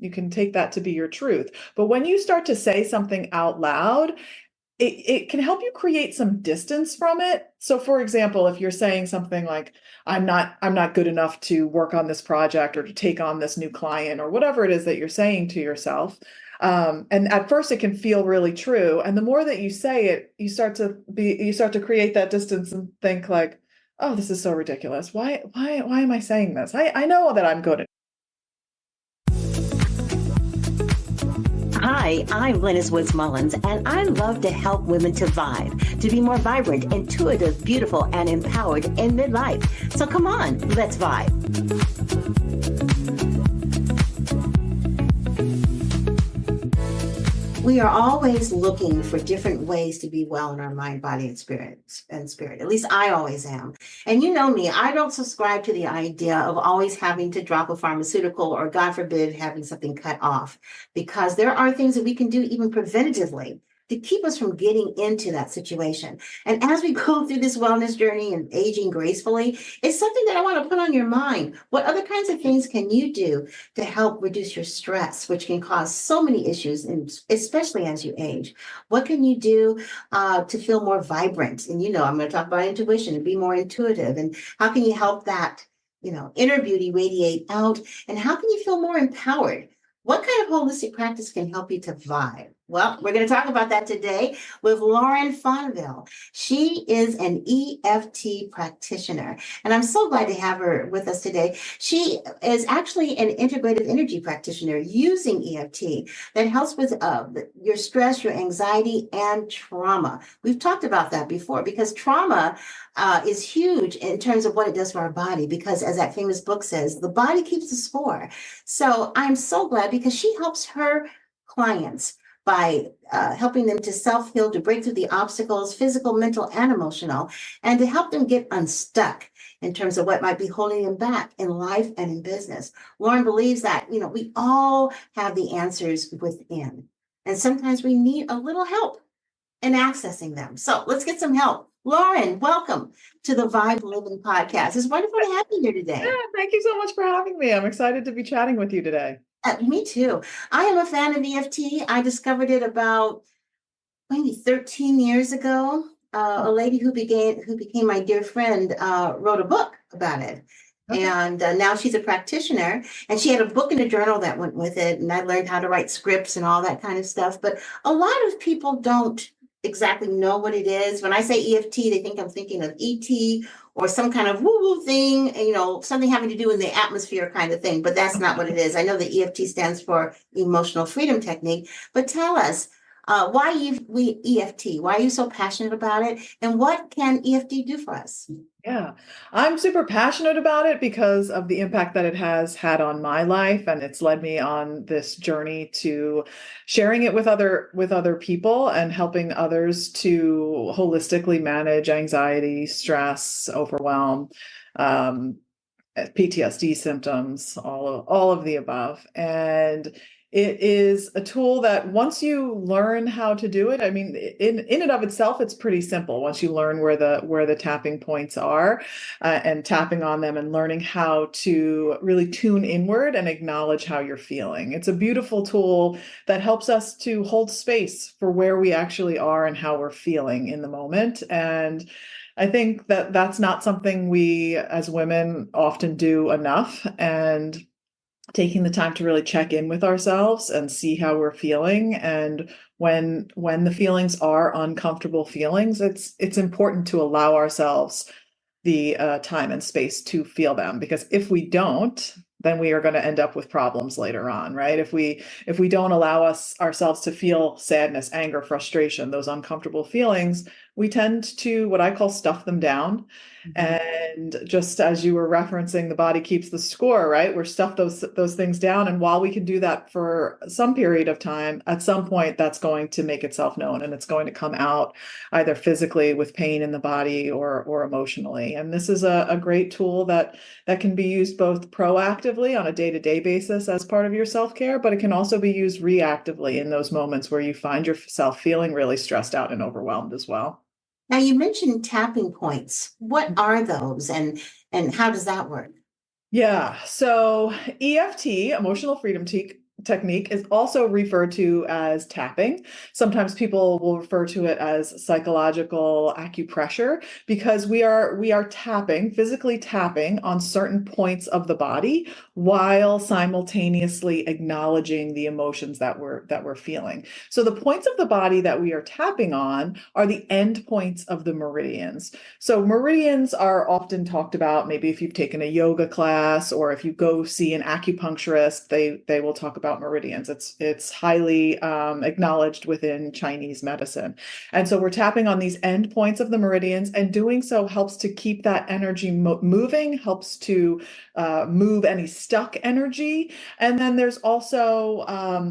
You can take that to be your truth. But when you start to say something out loud, it can help you create some distance from it. So for example, if you're saying something like, I'm not good enough to work on this project or to take on this new client or whatever it is that you're saying to yourself. And at first it can feel really true. And the more that you say it, you start to create that distance and think like, oh, this is so ridiculous. Why am I saying this? I know that I'm good at. Hi, I'm Lynnis Woods Mullins, and I love to help women to vibe, to be more vibrant, intuitive, beautiful, and empowered in midlife. So come on, let's vibe. We are always looking for different ways to be well in our mind, body, and spirit. At least I always am. And you know me, I don't subscribe to the idea of always having to drop a pharmaceutical or, God forbid, having something cut off, because there are things that we can do even preventatively to keep us from getting into that situation. And as we go through this wellness journey and aging gracefully, it's something that I want to put on your mind. What other kinds of things can you do to help reduce your stress, which can cause so many issues, and especially as you age? What can you do to feel more vibrant? And I'm going to talk about intuition and be more intuitive. And how can you help that, inner beauty radiate out? And how can you feel more empowered? What kind of holistic practice can help you to vibe? Well, we're going to talk about that today with Lauren Fonville. She is an EFT practitioner, and I'm so glad to have her with us today. She is actually an integrative energy practitioner using EFT that helps with your stress, your anxiety, and trauma. We've talked about that before because trauma is huge in terms of what it does for our body, because as that famous book says, the body keeps the score. So I'm so glad because she helps her clients by helping them to self-heal, to break through the obstacles, physical, mental, and emotional, and to help them get unstuck in terms of what might be holding them back in life and in business. Lauren believes that, we all have the answers within, and sometimes we need a little help in accessing them. So let's get some help. Lauren, welcome to the V.I.B.E Living Podcast. It's wonderful to have you here today. Yeah, thank you so much for having me. I'm excited to be chatting with you today. Me too. I am a fan of EFT. I discovered it about maybe 13 years ago. A lady who became my dear friend wrote a book about it. Okay. And now she's a practitioner, and she had a book and a journal that went with it. And I learned how to write scripts and all that kind of stuff. But a lot of people don't exactly know what it is. When I say EFT, they think I'm thinking of ET or some kind of woo-woo thing, something having to do in the atmosphere kind of thing. But that's not what it is. I know the EFT stands for Emotional Freedom Technique. But tell us, why EFT? Why are you so passionate about it? And what can EFT do for us? Yeah, I'm super passionate about it because of the impact that it has had on my life, and it's led me on this journey to sharing it with other people and helping others to holistically manage anxiety, stress, overwhelm, PTSD symptoms, all of the above. And it is a tool that once you learn how to do it, I mean, in and of itself, it's pretty simple. Once you learn where the tapping points are and tapping on them and learning how to really tune inward and acknowledge how you're feeling. It's a beautiful tool that helps us to hold space for where we actually are and how we're feeling in the moment. And I think that that's not something we as women often do enough. And taking the time to really check in with ourselves and see how we're feeling. And when the feelings are uncomfortable feelings, it's important to allow ourselves the time and space to feel them, because if we don't, then we are going to end up with problems later on, right? If we don't allow ourselves to feel sadness, anger, frustration, those uncomfortable feelings, we tend to, what I call, stuff them down. And just as you were referencing, the body keeps the score, right? We're stuffed those things down. And while we can do that for some period of time, at some point that's going to make itself known, and it's going to come out either physically with pain in the body or emotionally. And this is a great tool that can be used both proactively on a day-to-day basis as part of your self-care, but it can also be used reactively in those moments where you find yourself feeling really stressed out and overwhelmed as well. Now, you mentioned tapping points. What are those, and how does that work? Yeah, so EFT, Emotional Freedom technique is also referred to as tapping. Sometimes people will refer to it as psychological acupressure because we are tapping, physically tapping on certain points of the body while simultaneously acknowledging the emotions that we're feeling. So the points of the body that we are tapping on are the end points of the meridians. So meridians are often talked about, maybe if you've taken a yoga class or if you go see an acupuncturist, they will talk about meridians. It's highly acknowledged within Chinese medicine. And so we're tapping on these end points of the meridians, and doing so helps to keep that energy moving, helps to move any stuck energy. And then there's also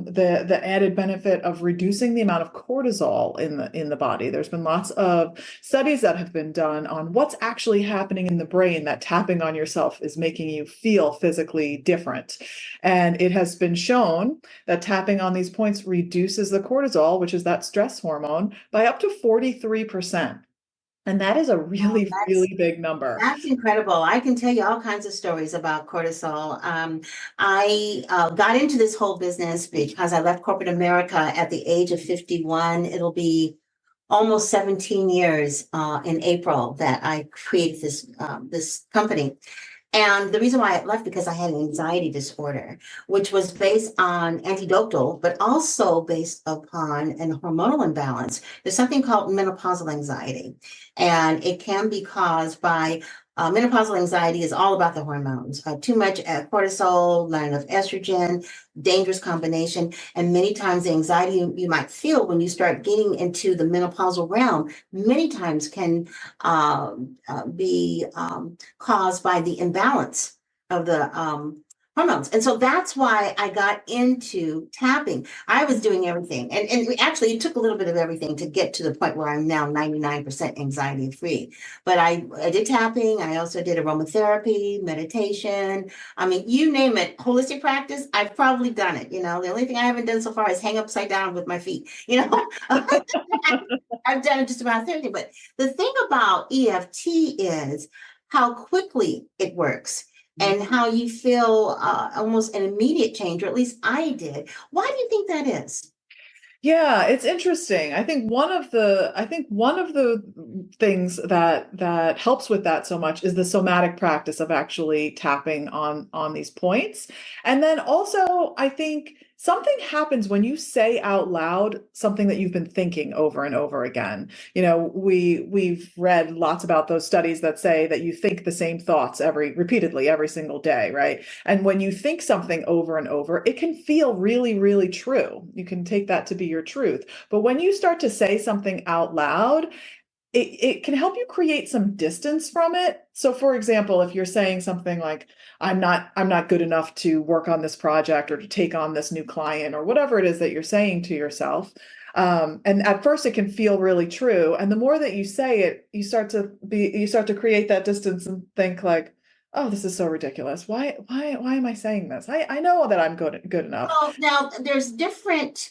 the added benefit of reducing the amount of cortisol in the body. There's been lots of studies that have been done on what's actually happening in the brain that tapping on yourself is making you feel physically different. And it has been shown that tapping on these points reduces the cortisol, which is that stress hormone, by up to 43%. And that is a Wow, really, really big number. that's incredible. I can tell you all kinds of stories about cortisol. I got into this whole business because I left corporate America at the age of 51. It'll be almost 17 years in April that I created this company. And the reason why I left because I had an anxiety disorder, which was based on antidotal, but also based upon an hormonal imbalance. There's something called menopausal anxiety, and it can be caused by menopausal anxiety is all about the hormones. Too much cortisol, not enough estrogen, dangerous combination. And many times the anxiety you might feel when you start getting into the menopausal realm, many times can be caused by the imbalance of the hormones. And so that's why I got into tapping. I was doing everything. And actually, it took a little bit of everything to get to the point where I'm now 99% anxiety free. But I did tapping. I also did aromatherapy, meditation. I mean, you name it, holistic practice, I've probably done it. The only thing I haven't done so far is hang upside down with my feet. I've done it just about everything. But the thing about EFT is how quickly it works and how you feel almost an immediate change, or at least I did. Why do you think that is? Yeah, it's interesting. I think one of the things that helps with that so much is the somatic practice of actually tapping on these points. And then also, I think something happens when you say out loud something that you've been thinking over and over again. We've read lots about those studies that say that you think the same thoughts repeatedly every single day, right? And when you think something over and over, it can feel really, really true. You can take that to be your truth. But when you start to say something out loud, it can help you create some distance from it. So for example, if you're saying something like, I'm not good enough to work on this project or to take on this new client or whatever it is that you're saying to yourself. And at first it can feel really true. And the more that you say it, you start to create that distance and think like, oh, this is so ridiculous. Why am I saying this? I know that I'm good enough. Well, now there's different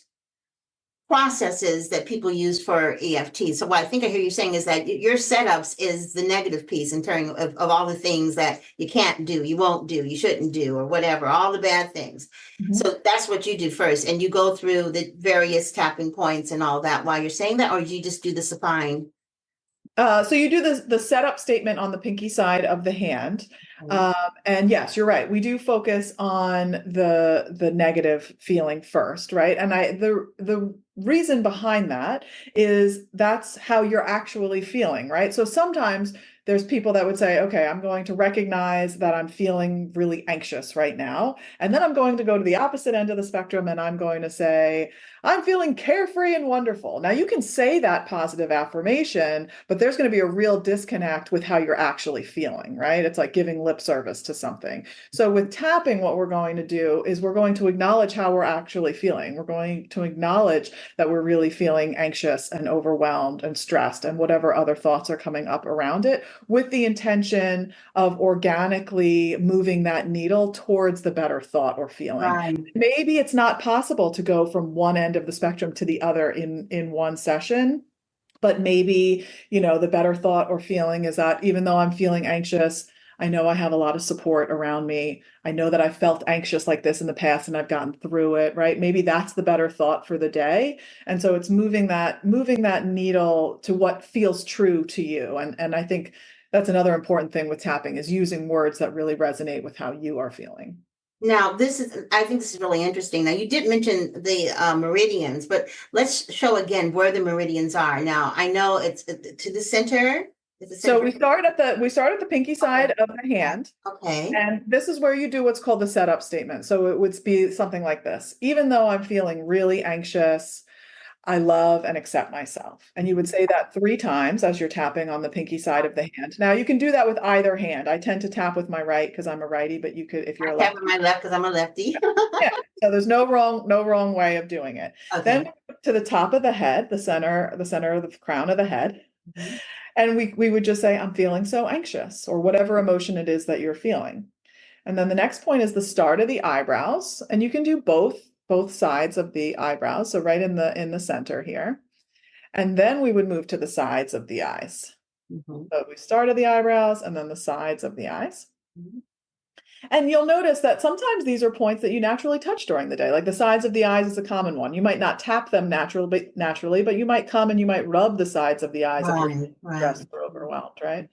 processes that people use for EFT. So what I think I hear you saying is that your setups is the negative piece in terms of all the things that you can't do, you won't do, you shouldn't do, or whatever, all the bad things. Mhm. So that's what you do first. And you go through the various tapping points and all that while you're saying that, or you just do the supine. So you do the setup statement on the pinky side of the hand. Um, and yes, you're right. We do focus on the negative feeling first, right? And the reason behind that is that's how you're actually feeling, right? So sometimes there's people that would say, okay, I'm going to recognize that I'm feeling really anxious right now. And then I'm going to go to the opposite end of the spectrum and I'm going to say, I'm feeling carefree and wonderful. Now you can say that positive affirmation, but there's going to be a real disconnect with how you're actually feeling, right? It's like giving lip service to something. So with tapping, what we're going to do is we're going to acknowledge how we're actually feeling. We're going to acknowledge that we're really feeling anxious and overwhelmed and stressed and whatever other thoughts are coming up around it, with the intention of organically moving that needle towards the better thought or feeling. Right. Maybe it's not possible to go from one end of the spectrum to the other in one session, but maybe, the better thought or feeling is that even though I'm feeling anxious, I know I have a lot of support around me. I know that I've felt anxious like this in the past and I've gotten through it, right? Maybe that's the better thought for the day. And so it's moving that needle to what feels true to you. And I think that's another important thing with tapping is using words that really resonate with how you are feeling. Now, I think this is really interesting. Now, you did mention the meridians, but let's show again where the meridians are. Now, I know it's to the center. Is the So center? we start at the pinky Okay. side of the hand. Okay. And this is where you do what's called the setup statement. So it would be something like this. Even though I'm feeling really anxious, I love and accept myself. And you would say that 3 times as you're tapping on the pinky side of the hand. Now you can do that with either hand. I tend to tap with my right because I'm a righty, but you could, if you're a I tap with lefty, my left because I'm a lefty. yeah. So there's no wrong way of doing it. Then Okay. to the top of the head, the center of the crown of the head. Mhm. And we would just say, I'm feeling so anxious, or whatever emotion it is that you're feeling. And then the next point is the start of the eyebrows, and you can do both sides of the eyebrows, so right in the center here. And then we would move to the sides of the eyes. Mhm. So we started the eyebrows and then the sides of the eyes. Mhm. And you'll notice that sometimes these are points that you naturally touch during the day. Like the sides of the eyes is a common one. You might not tap them naturally, but you might come and you might rub the sides of the eyes if you're Right, stressed right. or overwhelmed, right?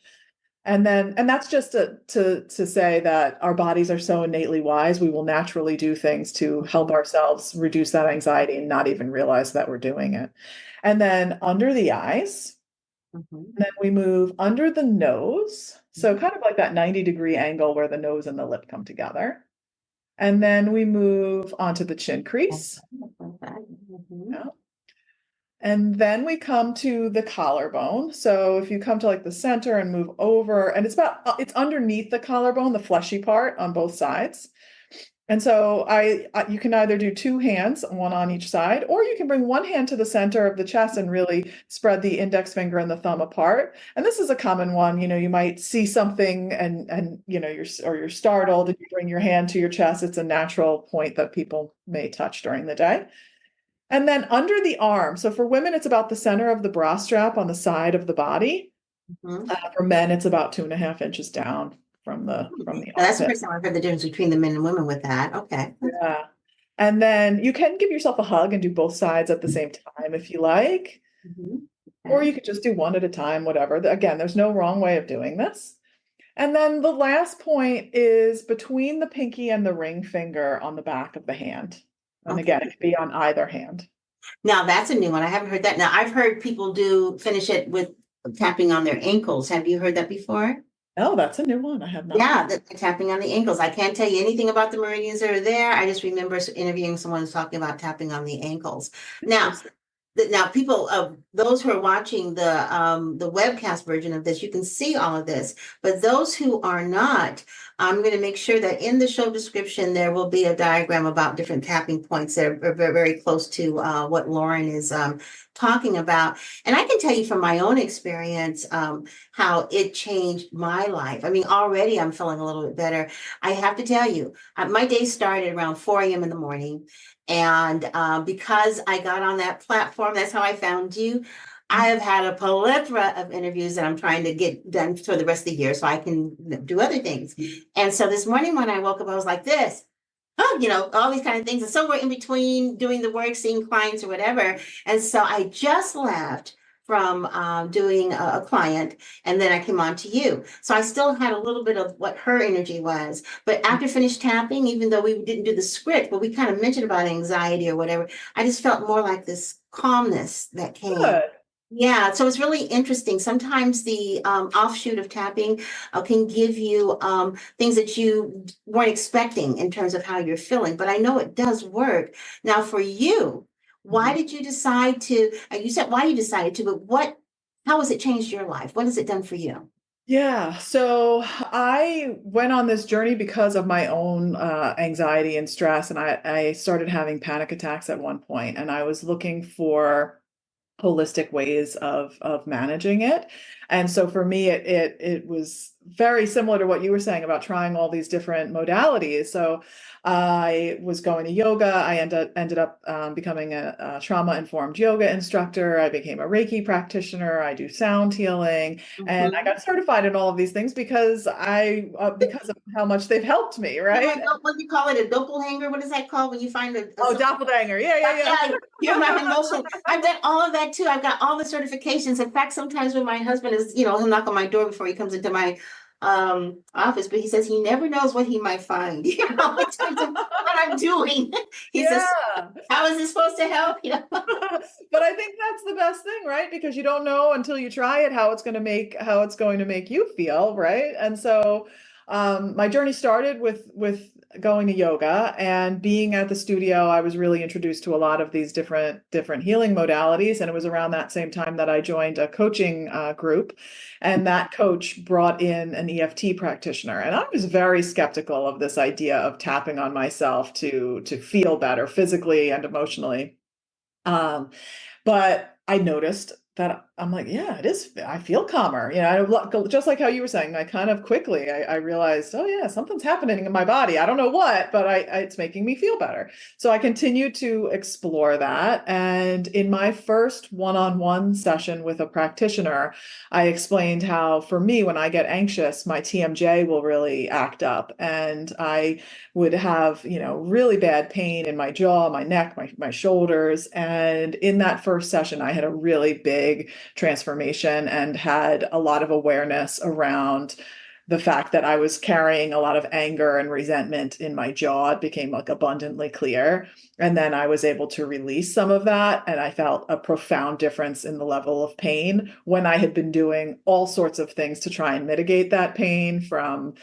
And that's just to say that our bodies are so innately wise, we will naturally do things to help ourselves reduce that anxiety and not even realize that we're doing it. And then under the eyes, Mhm. and then we move under the nose. So Mhm. kind of like that 90-degree angle where the nose and the lip come together. And then we move onto the chin Okay. crease. Like that. Mhm. Yeah. And then we come to the collarbone. So if you come to like the center and move over, and it's underneath the collarbone, the fleshy part on both sides. And so you can either do 2 hands, one on each side, or you can bring one hand to the center of the chest and really spread the index finger and the thumb apart. And this is a common one. You might see something and you're startled and you bring your hand to your chest. It's a natural point that people may touch during the day. And then under the arm. So for women, it's about the center of the bra strap on the side of the body. Mhm. For men, it's about 2.5 inches down from the Now, that's the armpit. first time I've heard the difference between the men and women with that. Okay. Yeah. And then you can give yourself a hug and do both sides at the same time if you like, Mhm. or Okay. you could just do one at a time, whatever. Again, there's no wrong way of doing this. And then the last point is between the pinky and the ring finger on the back of the hand. And again, it Okay. can be on either hand. Now that's a new one. I haven't heard that. Now I've heard people do finish it with tapping on their ankles. Have you heard that before? Oh, that's a new one. I have not Yeah, heard. the tapping on the ankles. I can't tell you anything about the meridians that are there. I just remember interviewing someone who's talking about tapping on the ankles. Now, Interesting. now people those who are watching the webcast version of this, you can see all of this, but those who are not, I'm going to make sure that in the show description there will be a diagram about different tapping points that are very, very close to what Lauren is talking about. And I can tell you from my own experience how it changed my life. I mean, already I'm feeling a little bit better. I have to tell you, my day started around 4 a.m. in the morning. And because I got on that platform, that's how I found you. I have had a plethora of interviews that I'm trying to get done for the rest of the year so I can do other things. And so this morning when I woke up, I was like this. Oh, all these kind of things. And somewhere in between doing the work, seeing clients or whatever. And so I just left from doing a client, and then I came on to you. So I still had a little bit of what her energy was. But after finished tapping, even though we didn't do the script, but we kind of mentioned about anxiety or whatever, I just felt more like this calmness that came. Good. Yeah, so it's really interesting. Sometimes the offshoot of tapping can give you things that you weren't expecting in terms of how you're feeling, but I know it does work. Now, for you, why Mhm. did you decide to? You said why you decided to, but how has it changed your life? What has it done for you? Yeah, so I went on this journey because of my own anxiety and stress, and I started having panic attacks at one point, and I was looking for holistic ways of managing it. And so for me, it was very similar to what you were saying about trying all these different modalities. So I was going to yoga. I ended up becoming a trauma-informed yoga instructor. I became a Reiki practitioner. I do sound healing, and I Mhm. got certified in all of these things because of how much they've helped me, You're right? like, what do you call it? A doppelganger? What is that called when you find Oh, doppelganger. Yeah, yeah, yeah, you're my emotion. I've done all of that too. I've got all the certifications. In fact, sometimes when my husband is, he'll knock on my door before he comes into my office, but he says he never knows what he might find, in terms of what I'm doing. He says, yeah. how is this supposed to help? But I think that's the best thing, right? Because you don't know until you try it how it's going to make you feel, right? And so my journey started with going to yoga and being at the studio. I was really introduced to a lot of these different healing modalities, and it was around that same time that I joined a coaching group, and that coach brought in an EFT practitioner, and I was very skeptical of this idea of tapping on myself to feel better physically and emotionally. Um, but I noticed that I'm like, yeah, it is. I feel calmer. Just like how you were saying, I kind of quickly, I realized, oh yeah, something's happening in my body. I don't know what, but it's making me feel better. So I continued to explore that. And in my first one-on-one session with a practitioner, I explained how for me, when I get anxious, my TMJ will really act up, and I would have, really bad pain in my jaw, my neck, my shoulders. And in that first session, I had a really big transformation and had a lot of awareness around the fact that I was carrying a lot of anger and resentment in my jaw. It became like abundantly clear. And then I was able to release some of that. And I felt a profound difference in the level of pain when I had been doing all sorts of things to try and mitigate that pain, from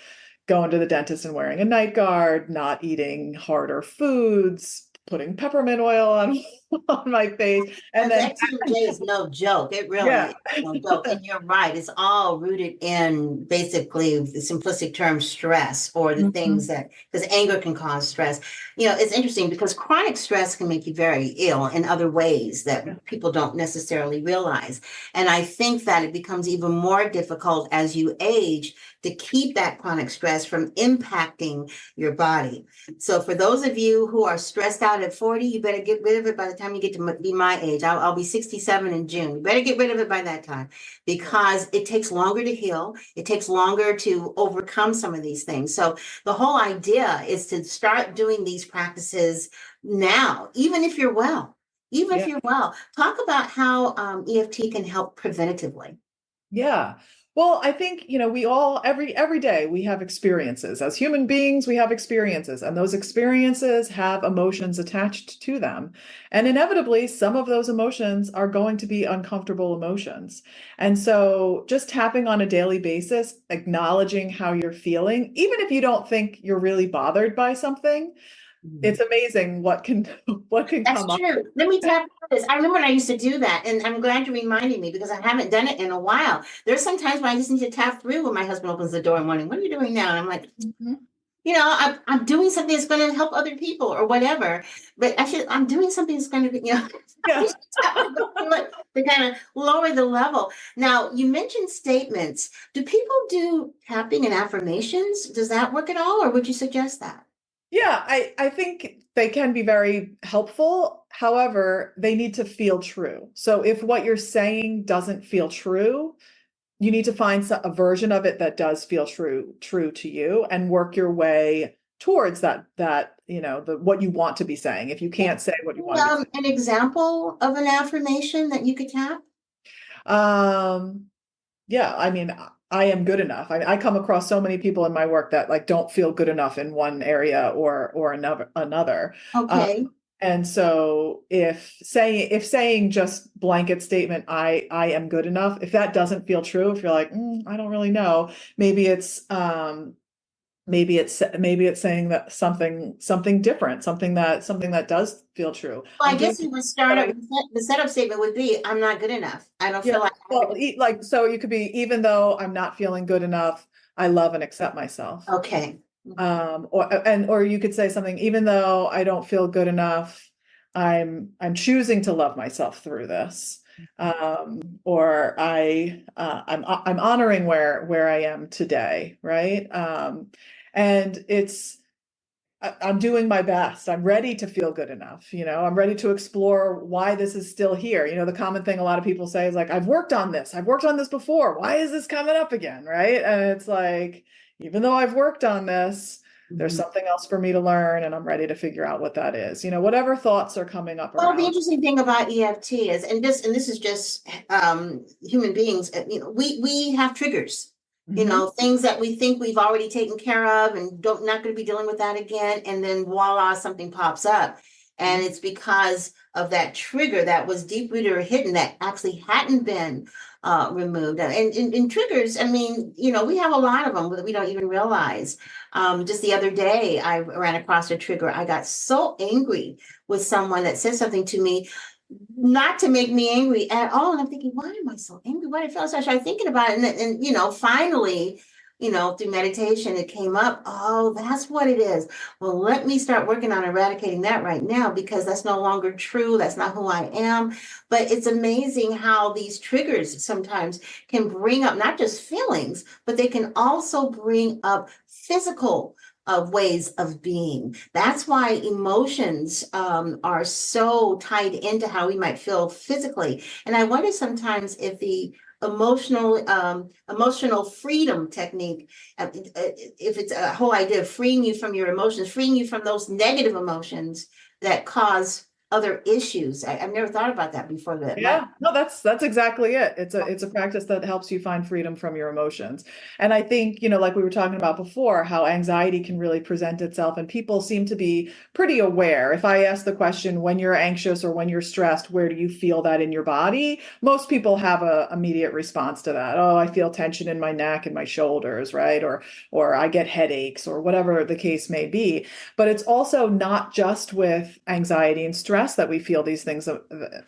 going to the dentist and wearing a night guard, not eating harder foods, putting peppermint oil on, on my face. And And then, that TMJ is no joke. It really yeah, is no joke. And you're right. It's all rooted in basically the simplistic term stress, or the things Mhm. that, because anger can cause stress. It's interesting because chronic stress can make you very ill in other ways that people don't necessarily realize. And I think that it becomes even more difficult as you age to keep that chronic stress from impacting your body. So for those of you who are stressed out at 40, you better get rid of it by the time you get to be my age. I'll be 67 in June. You better get rid of it by that time, because it takes longer to heal. It takes longer to overcome some of these things. So the whole idea is to start doing these practices now, even if you're well. Even if Yeah. you're well, talk about how EFT can help preventatively. Yeah. Well, I think, we all every day we have experiences. As human beings, we have experiences, and those experiences have emotions attached to them. And inevitably, some of those emotions are going to be uncomfortable emotions. And so just tapping on a daily basis, acknowledging how you're feeling, even if you don't think you're really bothered by something, it's amazing what can That's come up. true. Let me tap into this. I remember when I used to do that, and I'm glad you reminded me because I haven't done it in a while. There's some times when I just need to tap through when my husband opens the door in the morning. What are you doing now? And I'm like, Mhm. I'm doing something that's going to help other people or whatever. But I'm doing something that's going to be, I Yeah. should tap to kind of lower the level. Now, you mentioned statements. Do people do tapping and affirmations? Does that work at all, or would you suggest that? Yeah, I think they can be very helpful. However, they need to feel true. So if what you're saying doesn't feel true, you need to find a version of it that does feel true to you, and work your way towards the what you want to be saying. If you can't say what you want to be An example of an affirmation that you could tap? saying. Yeah, I mean, I am good enough. I come across so many people in my work that like don't feel good enough in one area or another. Um, Okay. and so if saying just blanket statement, I am good enough, if that doesn't feel true, if you're like, I don't really know, maybe maybe it's saying that something different, something that does feel true. Well, I I'm doing guess you would start up, the setup statement would be, I'm not good enough. I don't Yeah. feel like I have Well, like, so you could be, even though I'm not feeling good enough, I love and accept myself. okay. Or you could say something, even though I don't feel good enough, I'm choosing to love myself through this. or I'm honoring where I am today, right? And I'm doing my best. I'm ready to feel good enough. I'm ready to explore why this is still here. The common thing a lot of people say is like, I've worked on this. I've worked on this before. Why is this coming up again? Right. And it's like, even though I've worked on this, there's Mhm. something else for me to learn, and I'm ready to figure out what that is. Whatever thoughts are coming up Well, the around. interesting thing about EFT is, and this is just human beings. We have triggers. Mhm. Things that we think we've already taken care of, and don't not going to be dealing with that again. And then voila, something pops up, and Mhm. it's because of that trigger that was deep rooted or hidden that actually hadn't been removed. And triggers, I mean, we have a lot of them that we don't even realize. Just the other day, I ran across a trigger. I got so angry with someone that said something to me, not to make me angry at all. And I'm thinking, why am I so angry? Why did I feel so? I started thinking about it. And finally, through meditation, it came up. Oh, that's what it is. Well, let me start working on eradicating that right now, because that's no longer true. That's not who I am. But it's amazing how these triggers sometimes can bring up not just feelings, but they can also bring up physical of ways of being. That's why emotions are so tied into how we might feel physically. And I wonder sometimes if the emotional freedom technique, if it's a whole idea of freeing you from your emotions, freeing you from those negative emotions that cause other issues. I've never thought about that before. That Yeah, no, that's exactly it. It's a practice that helps you find freedom from your emotions. And I think, like we were talking about before, how anxiety can really present itself, and people seem to be pretty aware. If I ask the question, when you're anxious or when you're stressed, where do you feel that in your body? Most people have a immediate response to that. Oh, I feel tension in my neck and my shoulders, right? Or I get headaches, or whatever the case may be. But it's also not just with anxiety and stress that we feel these things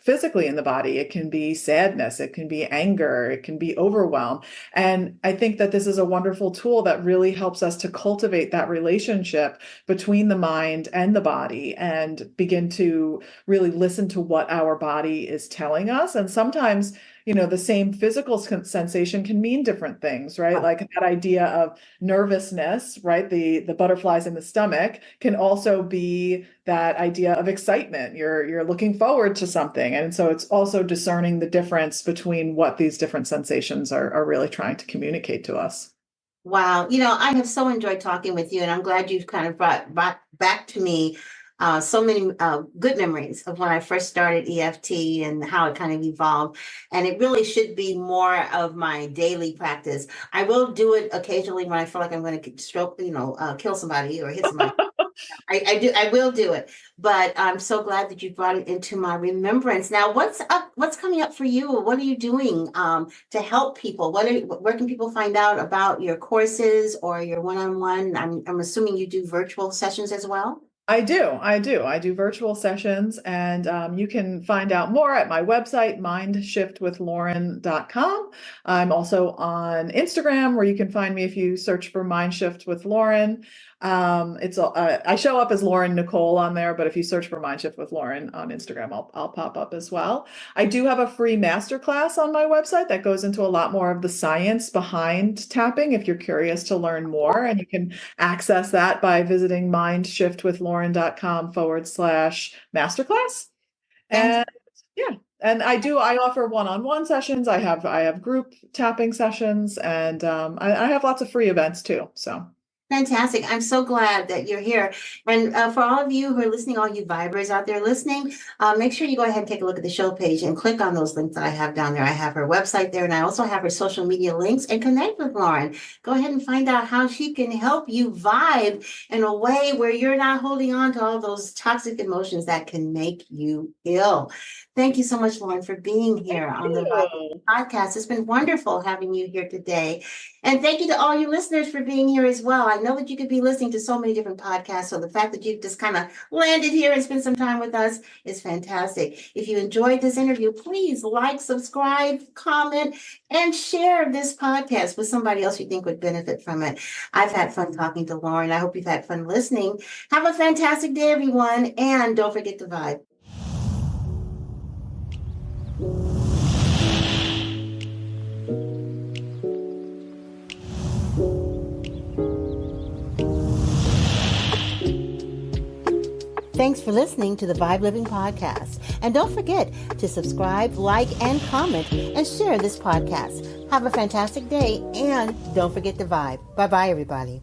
physically in the body. It can be sadness, it can be anger, it can be overwhelm. And I think that this is a wonderful tool that really helps us to cultivate that relationship between the mind and the body, and begin to really listen to what our body is telling us. And sometimes, the same physical sensation can mean different things, right? Like that idea of nervousness, right? The butterflies in the stomach can also be that idea of excitement. You're looking forward to something. And so it's also discerning the difference between what these different sensations are really trying to communicate to us. Wow. I have so enjoyed talking with you, and I'm glad you've kind of brought back to me so many good memories of when I first started EFT and how it kind of evolved. And it really should be more of my daily practice. I will do it occasionally when I feel like I'm going to stroke, kill somebody or hit somebody. I will do it, but I'm so glad that you brought it into my remembrance. Now, what's up? What's coming up for you? What are you doing to help people? Where can people find out about your courses or your one-on-one? I'm assuming you do virtual sessions as well. I do virtual sessions, and you can find out more at my website, mindshiftwithlauren.com. I'm also on Instagram, where you can find me if you search for Mindshift with Lauren. I show up as Lauren Nicole on there, but if you search for Mindshift with Lauren on Instagram, I'll pop up as well. I do have a free masterclass on my website that goes into a lot more of the science behind tapping, if you're curious to learn more, and you can access that by visiting mindshiftwithlauren.com/masterclass. Fantastic. And yeah, and I offer one-on-one sessions. I have group tapping sessions, and I have lots of free events too. So Fantastic. I'm so glad that you're here. And for all of you who are listening, all you vibers out there listening, make sure you go ahead and take a look at the show page and click on those links that I have down there. I have her website there, and I also have her social media links, and connect with Lauren. Go ahead and find out how she can help you vibe in a way where you're not holding on to all those toxic emotions that can make you ill. Thank you so much, Lauren, for being thank here on the Vibe you. podcast. It's been wonderful having you here today. And thank you to all you listeners for being here as well. I know that you could be listening to so many different podcasts. So the fact that you've just kind of landed here and spent some time with us is fantastic. If you enjoyed this interview, please like, subscribe, comment, and share this podcast with somebody else you think would benefit from it. I've had fun talking to Lauren. I hope you've had fun listening. Have a fantastic day, everyone. And don't forget to vibe. Thanks for listening to the V.I.B.E Living Podcast. And don't forget to subscribe, like, and comment, and share this podcast. Have a fantastic day, and don't forget to vibe. Bye-bye, everybody.